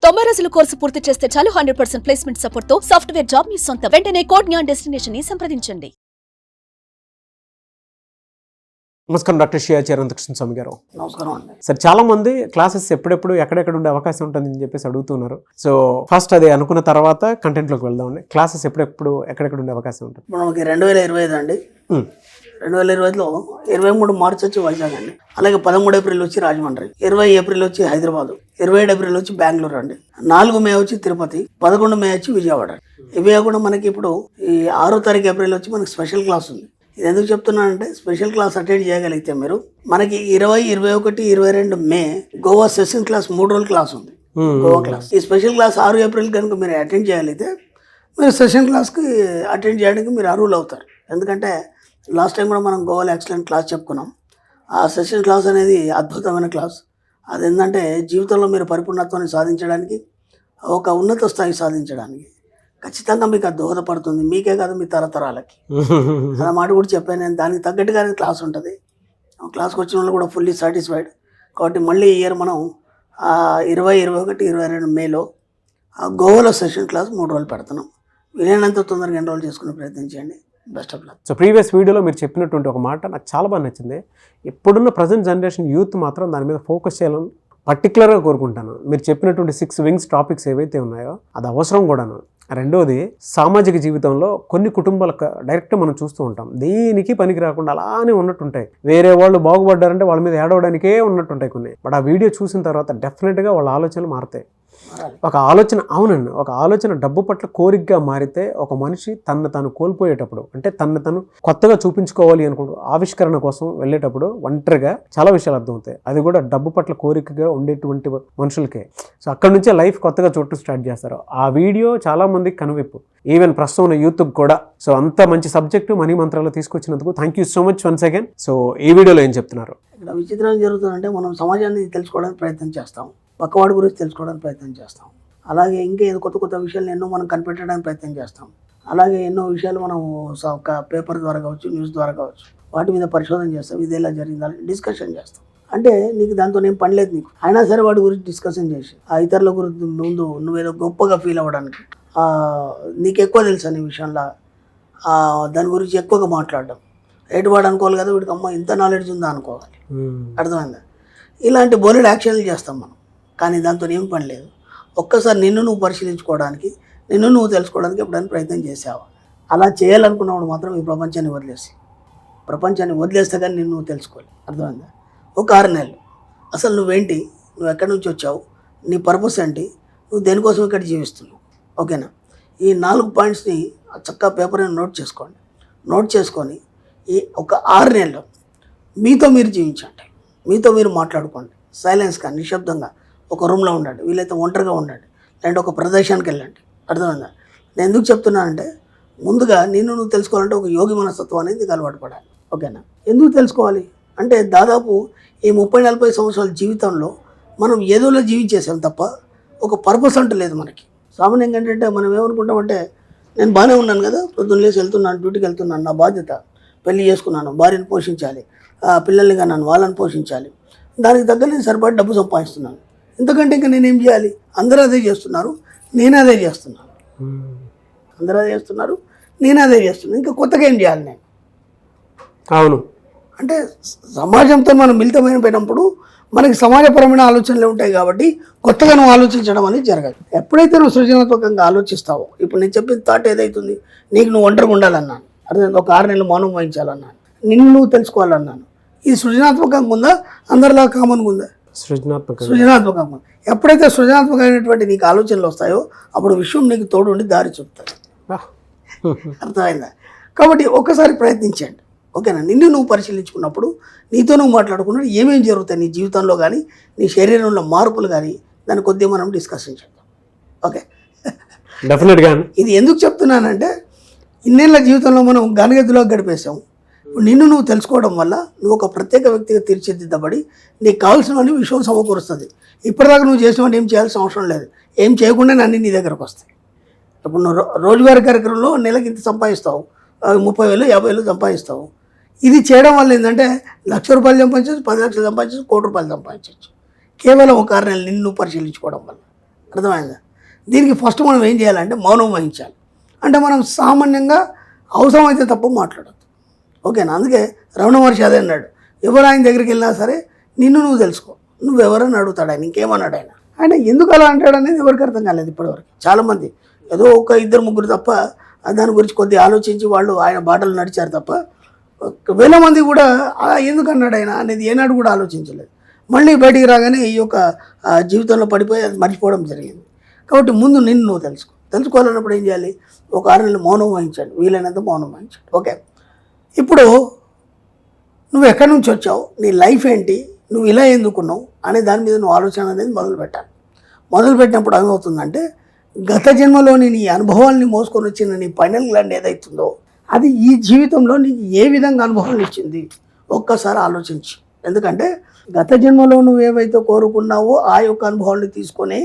90 రోజుల కోర్సు పూర్తి చేస్తే చాలు 100% ప్లేస్మెంట్ సపోర్ట్ తో సాఫ్ట్వేర్ జాబ్ మీ సొంతం. వెంటనే కోడ్ జ్ఞాన్ డెస్టినేషన్ ని సంప్రదించండి. నమస్కారం డాక్టర్ షియా చిరంతకృష్ణ స్వామి గారు. నమస్కారం అండి. సార్, చాలా మంది క్లాసెస్ ఎప్పుడెప్పుడు ఎక్కడెక్కడ ఉండే అవకాశం ఉంటుందని చెప్పేసి అడుగుతున్నారు. సో ఫస్ట్ అది అనుకున్న తర్వాత కంటెంట్లోకి వెళ్దామండి. క్లాసెస్ ఎప్పుడెప్పుడు ఎక్కడెక్కడ ఉండే అవకాశం ఉంటుంది? మనకి 2025 అండి. 2025లో 23 మార్చి వచ్చి వైజాగ్ అండి. అలాగే 13 ఏప్రిల్ వచ్చి రాజమండ్రి, 20 ఏప్రిల్ వచ్చి హైదరాబాద్, 27 ఏప్రిల్ వచ్చి బెంగళూరు అండి, 4 మే వచ్చి తిరుపతి, 11 మే వచ్చి విజయవాడ. ఇవి కాకుండా మనకి ఇప్పుడు ఈ 6వ తారీఖు ఏప్రిల్ వచ్చి మనకి స్పెషల్ క్లాస్ ఉంది. ఇది ఎందుకు చెప్తున్నానంటే స్పెషల్ క్లాస్ అటెండ్ చేయగలిగితే మీరు మనకి 20, 21, 22 మే గోవా సెషన్ క్లాస్ 3 రోజుల క్లాస్ ఉంది. గోవా క్లాస్. ఈ స్పెషల్ క్లాస్ 6 ఏప్రిల్ కనుక మీరు అటెండ్ చేయగలిగితే మీరు సెషన్ క్లాస్కి అటెండ్ చేయడానికి మీరు అర్హులు అవుతారు. ఎందుకంటే లాస్ట్ టైం కూడా మనం గోవాలో ఎక్సలెంట్ క్లాస్ చెప్పుకున్నాం. ఆ సెషన్ క్లాస్ అనేది అద్భుతమైన క్లాస్. అది ఏంటంటే జీవితంలో మీరు పరిపూర్ణత్వాన్ని సాధించడానికి, ఒక ఉన్నత స్థాయి సాధించడానికి ఖచ్చితంగా మీకు అది దోహదపడుతుంది. మీకే కాదు, మీ తరతరాలకి. ఆ మాట కూడా చెప్పాను నేను. దానికి తగ్గట్టుగానే క్లాస్ ఉంటుంది. క్లాస్కి వచ్చిన వాళ్ళు కూడా ఫుల్లీ సాటిస్ఫైడ్. కాబట్టి మళ్ళీ ఈ ఇయర్ మనం 20, 21, 22 మేలో గోవాలో సెషన్ క్లాస్ 3 రోజులు పెడుతున్నాం. వీలైనంత తొందరగా ఎన్రోల్ చేసుకునే ప్రయత్నం చేయండి. Best of luck. So previous వీడియోలో మీరు చెప్పినటువంటి ఒక మాట నాకు చాలా బాగా నచ్చింది. ఇప్పుడున్న ప్రజెంట్ జనరేషన్ యూత్ మాత్రం దాని మీద ఫోకస్ చేయాలని పర్టికులర్గా కోరుకుంటాను. మీరు చెప్పినటువంటి 6 వింగ్స్ టాపిక్స్ ఏవైతే ఉన్నాయో అది అవసరం కూడాను. రెండోది, సామాజిక జీవితంలో కొన్ని కుటుంబాలకు డైరెక్ట్ మనం చూస్తూ ఉంటాం, దేనికి పనికి రాకుండా అలానే ఉన్నట్టుంటాయి. వేరే వాళ్ళు బాగుపడ్డారంటే వాళ్ళ మీద ఏడవడానికే ఉన్నట్టుంటాయి కొన్ని. బట్ ఆ వీడియో చూసిన తర్వాత డెఫినెట్గా వాళ్ళ ఆలోచనలు మారుతాయి. ఒక ఆలోచన, అవునండి, ఒక ఆలోచన డబ్బు పట్ల కోరికగా మారితే ఒక మనిషి తను తాను కోల్పోయేటప్పుడు, అంటే తను తను కొత్తగా చూపించుకోవాలి అనుకుంటూ ఆవిష్కరణ కోసం వెళ్ళేటప్పుడు ఒంటరిగా చాలా విషయాలు అర్థమవుతాయి. అది కూడా డబ్బు పట్ల కోరికగా ఉండేటువంటి మనుషులకే. సో అక్కడ నుంచే లైఫ్ కొత్తగా చూడటం స్టార్ట్ చేస్తారు. ఆ వీడియో చాలా మందికి కనువిప్పు, ఈవెన్ ప్రస్తుతం ఉన్న యూత్ కూడా. సో అంత మంచి సబ్జెక్టు మనీ మంత్రాలు తీసుకొచ్చినందుకు thank you so much once again. So ఈ వీడియోలో ఏం చెప్తున్నారు? ఇక్కడ విచిత్రం జరుగుతుందంటే మనం సమాజాన్ని తెలుసుకోవడానికి ప్రయత్నం చేస్తాం, పక్కవాడి గురించి తెలుసుకోవడానికి ప్రయత్నం చేస్తాం, అలాగే ఇంకా ఏదో కొత్త కొత్త విషయాలు ఎన్నో మనం కనిపెట్టడానికి ప్రయత్నం చేస్తాం. అలాగే ఎన్నో విషయాలు మనం ఒక పేపర్ ద్వారా కావచ్చు, న్యూస్ ద్వారా కావచ్చు, వాటి మీద పరిశోధన చేస్తాం. ఇది ఎలా జరిగిందని డిస్కషన్ చేస్తాం. అంటే నీకు దాంతో ఏం పని లేదు నీకు, అయినా సరే వాటి గురించి డిస్కషన్ చేసి ఆ ఇతరుల గురించి ముందు నువ్వేదో గొప్పగా ఫీల్ అవ్వడానికి, నీకు ఎక్కువ తెలుసు అనే విషయంలో దాని గురించి ఎక్కువగా మాట్లాడడం. వాడు అనుకోవాలి కదా, వీడికి అమ్మ ఇంత నాలెడ్జ్ ఉందా అనుకోవాలి. అర్థమైందా? ఇలాంటి బోలెడ్ యాక్షన్లు చేస్తాం మనం, కానీ దాంతో ఏం పని లేదు. ఒక్కసారి నిన్ను నువ్వు పరిశీలించుకోవడానికి, నిన్ను నువ్వు తెలుసుకోవడానికి ఎప్పుడైనా ప్రయత్నం చేసావా? అలా చేయాలనుకున్నప్పుడు మాత్రం ఈ ప్రపంచాన్ని వదిలేస్తే కానీ నిన్ను నువ్వు తెలుసుకోవాలి. అర్థమైందా? ఒక 6 నెలలు అసలు నువ్వేంటి, నువ్వు ఎక్కడి నుంచి వచ్చావు, నీ పర్పస్ ఏంటి, నువ్వు దేనికోసం ఇక్కడ జీవిస్తున్నావు, ఓకేనా? ఈ 4 పాయింట్స్ని చక్కగా పేపర్ని నోట్ చేసుకొని ఈ ఒక 6 నెలలు మీతో మీరు జీవించండి, మీతో మీరు మాట్లాడుకోండి. సైలెన్స్గా, నిశ్శబ్దంగా ఒక రూమ్లో ఉండండి, వీలైతే ఒంటరిగా ఉండండి, లేదంటే ఒక ప్రదేశానికి వెళ్ళండి. అర్థమైందా? నేను ఎందుకు చెప్తున్నానంటే, ముందుగా నిన్ను నువ్వు తెలుసుకోవాలంటే ఒక యోగి మనస్తత్వం అనేది అలవాటు పడాలి, ఓకేనా? ఎందుకు తెలుసుకోవాలి అంటే, దాదాపు ఈ 30-40 సంవత్సరాల జీవితంలో మనం ఏదోలో జీవించేసాం తప్ప ఒక పర్పస్ అంటూ లేదు మనకి. సామాన్యంగా ఏంటంటే మనం ఏమనుకుంటామంటే, నేను బాగానే ఉన్నాను కదా, పొద్దున్న లేసి వెళ్తున్నాను, డ్యూటీకి వెళ్తున్నాను, నా బాధ్యత, పెళ్లి చేసుకున్నాను, భార్యను పోషించాలి, పిల్లల్ని కన్నాను, వాళ్ళని పోషించాలి, దానికి తగ్గ నేను సరిపడి డబ్బు సంపాదిస్తున్నాను, ఇంతకంటే ఇంకా నేనేం చేయాలి? అందరూ అదే చేస్తున్నారు, నేను అదే చేస్తున్నాను. అందరూ అదే చేస్తున్నారు, నేను అదే చేస్తున్నాను, ఇంకా కొత్తగా ఏం చేయాలి నేను? అవును. అంటే సమాజంతో మనం మిళితమైనప్పుడు మనకి సమాజపరమైన ఆలోచనలు ఉంటాయి. కాబట్టి కొత్తగా నువ్వు ఆలోచించడం అనేది జరగదు. ఎప్పుడైతే నువ్వు సృజనాత్మకంగా ఆలోచిస్తావో, ఇప్పుడు నేను చెప్పిన థాట్ ఏదైతుంది, నీకు నువ్వు ఒంటరిగా ఉండాలన్నాను, అదే ఒక 6 నెలలు మౌనం వహించాలన్నాను, నిన్ను నువ్వు తెలుసుకోవాలన్నాను. ఇది సృజనాత్మకంగా ఉందా, అందరిలా కామన్గా ఉందా? సృజనాత్మకంగా. ఎప్పుడైతే సృజనాత్మకమైనటువంటి నీకు ఆలోచనలు వస్తాయో అప్పుడు విశ్వం నీకు తోడు ఉండి దారి చూపుతాడు. అర్థమైందా? కాబట్టి ఒక్కసారి ప్రయత్నించండి, ఓకేనా? నిన్ను నువ్వు పరిశీలించుకున్నప్పుడు, నీతో నువ్వు మాట్లాడుకున్నప్పుడు ఏమేమి జరుగుతాయి నీ జీవితంలో కానీ, నీ శరీరంలో మార్పులు కానీ, దాన్ని కొద్దిగా మనం డిస్కషన్ చేద్దాం, ఓకే? డెఫినెట్గా. ఇది ఎందుకు చెప్తున్నానంటే, ఇన్నేళ్ళ జీవితంలో మనం గనగదిలో గడిపేసాం. నిన్ను నువ్వు తెలుసుకోవడం వల్ల నువ్వు ఒక ప్రత్యేక వ్యక్తిగా తీర్చిదిద్దబడి నీకు కావాల్సినవన్నీ విశ్వం సమకూరుస్తుంది. ఇప్పటిదాకా నువ్వు చేసినవన్నీ ఏం చేయాల్సిన అవసరం లేదు, ఏం చేయకుండానే అన్నీ నీ దగ్గరకు వస్తాయి. ఇప్పుడు నువ్వు రోజువారీ కార్యక్రమంలో నెలకి ఇంత సంపాదిస్తావు, 30,000, 50,000 సంపాదిస్తావు. ఇది చేయడం వల్ల ఏంటంటే ₹1,00,000 సంపాదించవచ్చు, 10 లక్షలు సంపాదించవచ్చు, ₹1,00,00,000 సంపాదించవచ్చు, కేవలం ఒక 6 నెలలు నిన్ను పరిశీలించుకోవడం వల్ల. అర్థమైందా? దీనికి ఫస్ట్ మనం ఏం చేయాలంటే మౌనం వహించాలి. అంటే మనం సామాన్యంగా అవసరమైతే తప్ప మాట్లాడద్దు. ఓకేనా? అందుకే రమణ మహర్షి అదే అన్నాడు, ఎవరు ఆయన దగ్గరికి వెళ్ళినా సరే నిన్ను నువ్వు తెలుసుకో, నువ్వెవరని అడుగుతాడు ఆయన, ఇంకేమన్నాడు ఆయన. ఆయన ఎందుకు అలా అంటాడు అనేది ఎవరికి అర్థం కాలేదు ఇప్పటివరకు. చాలామంది ఏదో ఒక ఇద్దరు ముగ్గురు తప్ప దాని గురించి కొద్దిగా ఆలోచించి వాళ్ళు ఆయన బాటలు నడిచారు తప్ప వేల మంది కూడా ఎందుకు అన్నాడు ఆయన అనేది ఏనాడు కూడా ఆలోచించలేదు. మళ్ళీ బయటికి రాగానే ఈ యొక్క జీవితంలో పడిపోయి అది మర్చిపోవడం జరిగింది. కాబట్టి ముందు నిన్ను నువ్వు తెలుసుకోవాలన్నప్పుడు ఏం చేయాలి? ఒక 6 నెలలు మౌనం వహించండి, వీలైనంత మౌనం వహించండి. ఓకే, ఇప్పుడు నువ్వు ఎక్కడి నుంచి వచ్చావు, నీ లైఫ్ ఏంటి, నువ్వు ఇలా ఎందుకున్నావు అనే దాని మీద నువ్వు ఆలోచన అనేది మొదలుపెట్టాలి. మొదలుపెట్టినప్పుడు ఏమవుతుందంటే గత జన్మలోని నీ అనుభవాల్ని మోసుకొని వచ్చిన నీ పైనల్ గ్లాండ్ ఏదైతుందో అది ఈ జీవితంలో నీకు ఏ విధంగా అనుభవాలు ఇచ్చింది ఒక్కసారి ఆలోచించు. ఎందుకంటే గత జన్మలో నువ్వు ఏవైతే కోరుకున్నావో ఆ యొక్క అనుభవాన్ని తీసుకొని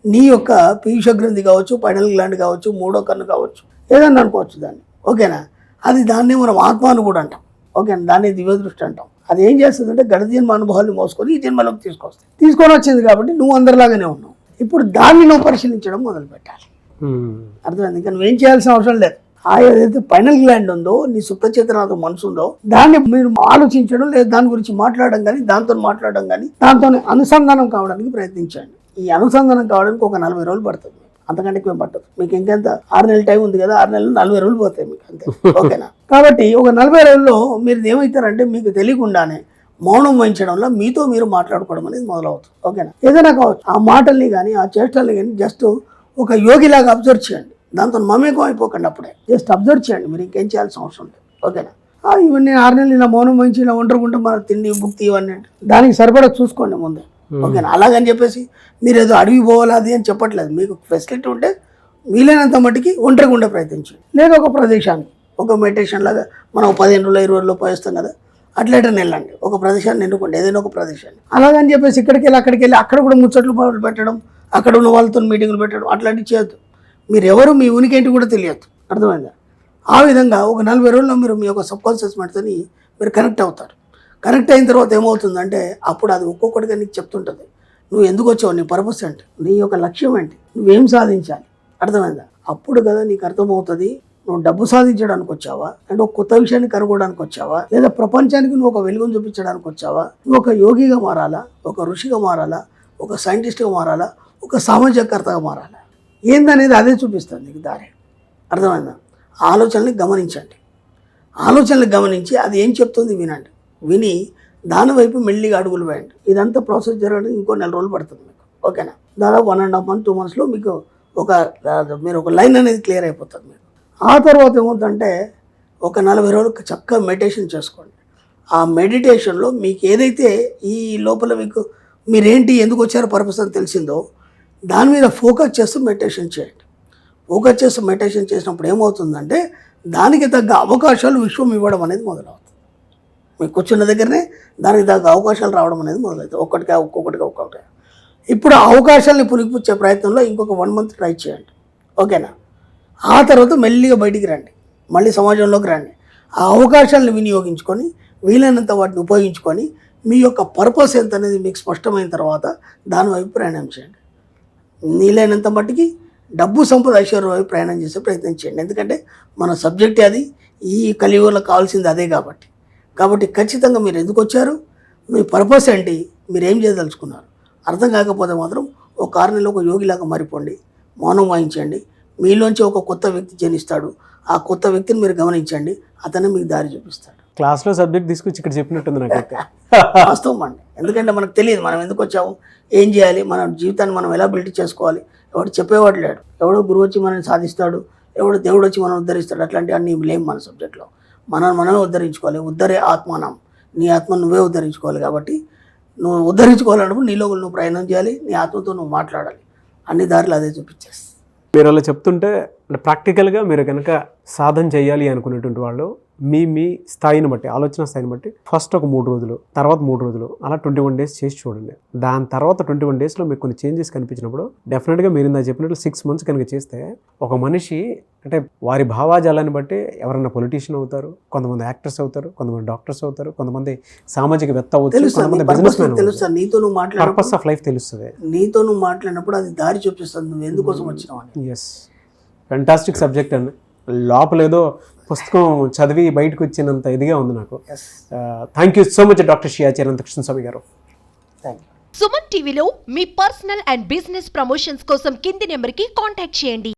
నీ యొక్క పీయూష గ్రంథి కావచ్చు, పైనల్ గ్లాండ్ కావచ్చు, మూడో కన్ను కావచ్చు, ఏదన్నా అనుకోవచ్చు దాన్ని. ఓకేనా? అది దాన్నే మనం ఆత్మ అని కూడా అంటాం. ఓకేనా? దాన్ని దివ్య దృష్టి అంటాం. అది ఏం చేస్తుందంటే గత జన్మ అనుభవాన్ని మోసుకొని ఈ జన్మలోకి తీసుకొని వచ్చింది కాబట్టి నువ్వు అందరిలాగానే ఉన్నావు. ఇప్పుడు దాన్ని నువ్వు పరిశీలించడం మొదలు పెట్టాలి. అర్థమైంది? ఇంకా నువ్వేం చేయాల్సిన అవసరం లేదు. ఆ ఏదైతే పైనల్ గ్లాండ్ ఉందో, నీ సుప్త చేతనాతో మనసు ఉందో దాన్ని మీరు ఆలోచించడం లేదా దాని గురించి మాట్లాడడం కానీ, దాంతో మాట్లాడడం కానీ, దాంతో అనుసంధానం కావడానికి ప్రయత్నించండి. ఈ అనుసంధానం కావడానికి ఒక 40 రోజులు పడుతుంది, అంతకంటే ఎక్కువ పట్టదు. మీకు ఇంకెంత 6 నెలల టైం ఉంది కదా, 6 నెలలు 40 రోజులు పోతాయి మీకు అంతే. ఓకేనా? కాబట్టి ఒక 40 రోజుల్లో మీరు ఏమవుతారంటే మీకు తెలియకుండానే మౌనం వహించడంలో మీతో మీరు మాట్లాడుకోవడం అనేది మొదలవుతుంది. ఓకేనా? ఏదైనా కావచ్చు, ఆ మాటల్ని కానీ ఆ చేష్టల్ని కానీ జస్ట్ ఒక యోగిలాగా అబ్జర్వ్ చేయండి. దాంతో మమేకం అయిపోకండి. అప్పుడే జస్ట్ అబ్జర్వ్ చేయండి, మీరు ఇంకేం చేయాల్సిన అవసరం లేదు. ఓకేనా? ఇవన్నీ 6 నెలలు ఇలా మౌనం వహించి ఇలా ఒంటరిగుంటే మన తిండి భుక్తి ఇవన్నీ దానికి సరిపడా చూసుకోండి ముందే. ఓకేనా? అలాగని చెప్పేసి మీరు ఏదో అడవి పోవాలి అది అని చెప్పట్లేదు. మీకు ఫెసిలిటీ ఉంటే వీలైనంత మట్టికి ఒంటరిగా ఉండే ప్రయత్నించండి. లేదా ఒక ప్రదేశానికి ఒక మెడిటేషన్ లాగా మనం 15 రోజులు 20 రోజులు పోయిస్తాం కదా, అట్లయితే వెళ్ళండి. ఒక ప్రదేశాన్ని ఎన్నుకోండి, ఏదైనా ఒక ప్రదేశాన్ని. అలాగని చెప్పేసి ఇక్కడికి వెళ్ళి అక్కడికి వెళ్ళి అక్కడ కూడా ముచ్చట్లు పెట్టడం, అక్కడ ఉన్న వాళ్ళతో మీటింగ్లు పెట్టడం అట్లాంటివి చేయొద్దు. మీరు ఎవరు, మీ ఉనికి ఏంటి కూడా తెలియదు. అర్థమైందా? ఆ విధంగా ఒక 40 రోజుల్లో మీరు మీ యొక్క సబ్కాన్షియస్ మైండ్తో మీరు కనెక్ట్ అవుతారు. కనెక్ట్ అయిన తర్వాత ఏమవుతుందంటే అప్పుడు అది ఒక్కొక్కటిగా నీకు చెప్తుంటుంది, నువ్వు ఎందుకు వచ్చావు, నీ పర్పస్ ఏంటి, నీ యొక్క లక్ష్యం ఏంటి, నువ్వేం సాధించాలి. అర్థమైందా? అప్పుడు కదా నీకు అర్థమవుతుంది నువ్వు డబ్బు సాధించడానికి వచ్చావా, అంటే ఒక కొత్త విషయాన్ని కనుగొనడానికి వచ్చావా, లేదా ప్రపంచానికి నువ్వు ఒక వెలుగును చూపించడానికి వచ్చావా, నువ్వు ఒక యోగిగా మారాలా, ఒక ఋషిగా మారాలా, ఒక సైంటిస్ట్గా మారాలా, ఒక సామాజికర్తగా మారాలా, ఏందనేది అదే చూపిస్తుంది నీకు దారి. అర్థమైందా? ఆలోచనల్ని గమనించండి. ఆలోచనలు గమనించి అది ఏం చెప్తుంది వినండి. విని దాని వైపు మెల్లిగా అడుగులు వేయండి. ఇదంతా ప్రాసెస్ జరగడానికి ఇంకో 4 రోజులు పడుతుంది మీకు. ఓకేనా? దాదాపు 1.5 month 2 monthsలో మీకు మీరు ఒక లైన్ అనేది క్లియర్ అయిపోతుంది మీకు. ఆ తర్వాత ఏమవుతుందంటే ఒక 40 రోజులు చక్కగా మెడిటేషన్ చేసుకోండి. ఆ మెడిటేషన్లో మీకు ఏదైతే ఈ లోపల మీకు మీరేంటి ఎందుకు వచ్చారో పర్పస్ అని తెలిసిందో దాని మీద ఫోకస్ చేస్తూ మెడిటేషన్ చేయండి. ఫోకస్ చేస్తూ మెడిటేషన్ చేసినప్పుడు ఏమవుతుందంటే దానికి తగ్గ అవకాశాలు విశ్వం ఇవ్వడం అనేది మొదలవుతుంది. మీకు కూర్చున్న దగ్గరనే దానికి తగ్గ అవకాశాలు రావడం అనేది మొదలవుతుంది. ఒక్కొక్కటిగా. ఇప్పుడు ఆ అవకాశాలని పునికిపుచ్చే ప్రయత్నంలో ఇంకొక 1 month ట్రై చేయండి. ఓకేనా? ఆ తర్వాత మెల్లిగా బయటికి రండి, మళ్ళీ సమాజంలోకి రండి. ఆ అవకాశాలను వినియోగించుకొని వీలైనంత వాటిని ఉపయోగించుకొని మీ యొక్క పర్పస్ ఎంత అనేది మీకు స్పష్టమైన తర్వాత దాని వైపు ప్రయాణం చేయండి. వీలైనంత మట్టికి డబ్బు సంపద ఐశ్వర్యం వైపు ప్రయాణం చేసే ప్రయత్నం చేయండి. ఎందుకంటే మన సబ్జెక్ట్ అది, ఈ కలియుగంలో కావాల్సింది అదే. కాబట్టి ఖచ్చితంగా మీరు ఎందుకు వచ్చారు, మీ పర్పస్ ఏంటి, మీరు ఏం చేయదలుచుకున్నారు అర్థం కాకపోతే మాత్రం ఒక 6 నెలలు ఒక యోగిలాగా మారిపోండి, మౌనం వాయించండి. మీలోంచి ఒక కొత్త వ్యక్తి జనిస్తాడు. ఆ కొత్త వ్యక్తిని మీరు గమనించండి, అతనే మీకు దారి చూపిస్తాడు. క్లాస్లో సబ్జెక్ట్ తీసుకొచ్చి ఇక్కడ చెప్పినట్టుంది నాకైతే. వాస్తవం అండి. ఎందుకంటే మనకు తెలియదు మనం ఎందుకు వచ్చాము, ఏం చేయాలి, మన జీవితాన్ని మనం ఎలా బిల్డ్ చేసుకోవాలి. ఎవడు చెప్పేవాడు లేడు. ఎవడో గురువు వచ్చి మనల్ని సాధిస్తాడు, ఎవడో దేవుడు వచ్చి మనం ఉద్ధరిస్తాడు, అట్లాంటివి అన్నీ లేవు మన సబ్జెక్ట్లో. మనమే ఉద్ధరించుకోవాలి. ఉద్ధరే ఆత్మానం, నీ ఆత్మ నువ్వే ఉద్ధరించుకోవాలి. కాబట్టి నువ్వు ఉద్ధరించుకోవాలన్నప్పుడు నీలో నువ్వు ప్రయాణం చేయాలి, నీ ఆత్మతో నువ్వు మాట్లాడాలి. అన్ని దారులు అదే చూపించేస్తాయి. మీరు అలా చెప్తుంటే అంటే ప్రాక్టికల్గా మీరు కనుక సాధన చేయాలి అనుకునేటువంటి వాళ్ళు మీ స్థాయిని బట్టి, ఆలోచన స్థాయిని బట్టి ఫస్ట్ ఒక 3 రోజులు, తర్వాత 3 రోజులు, అలా 21 days చేసి చూడండి. దాని తర్వాత 21 daysలో మీకు కొన్ని చేంజెస్ కనిపించినప్పుడు డెఫినెట్గా మీరు ఇందా చెప్పినట్లు 6 months కనుక చేస్తే ఒక మనిషి అంటే వారి భావాజాలాన్ని బట్టి ఎవరైనా పొలిటీషియన్ అవుతారు, కొంతమంది యాక్టర్స్ అవుతారు, కొంతమంది డాక్టర్స్ అవుతారు, కొంతమంది సామాజికవేత్త అవుతారు, కొంతమంది బిజినెస్ మ్యాన్. తెలుస్తుంది నీతో నువ్వు పర్పస్ ఆఫ్ లైఫ్ తెలుస్తుంది. నీతో నువ్వు మాట్లాడినప్పుడు అది దారి చూపిస్తుంది నువ్వు ఎందుకోసం వచ్చినావు అని. ఎస్, ఫెంటాస్టిక్ సబ్జెక్ట్ అండి. లోపల ఏదో పుస్తకం చదివి బయటకు వచ్చినంత ఇదిగా ఉంది నాకు. Thank you so much doctor షియా చిరంతకృష్ణ స్వామి గారు. Thank you. సుమన్ టీవీలో మీ పర్సనల్ అండ్ బిజినెస్ ప్రమోషన్స్ కోసం కింది నెంబర్కి కాంటాక్ట్ చేయండి.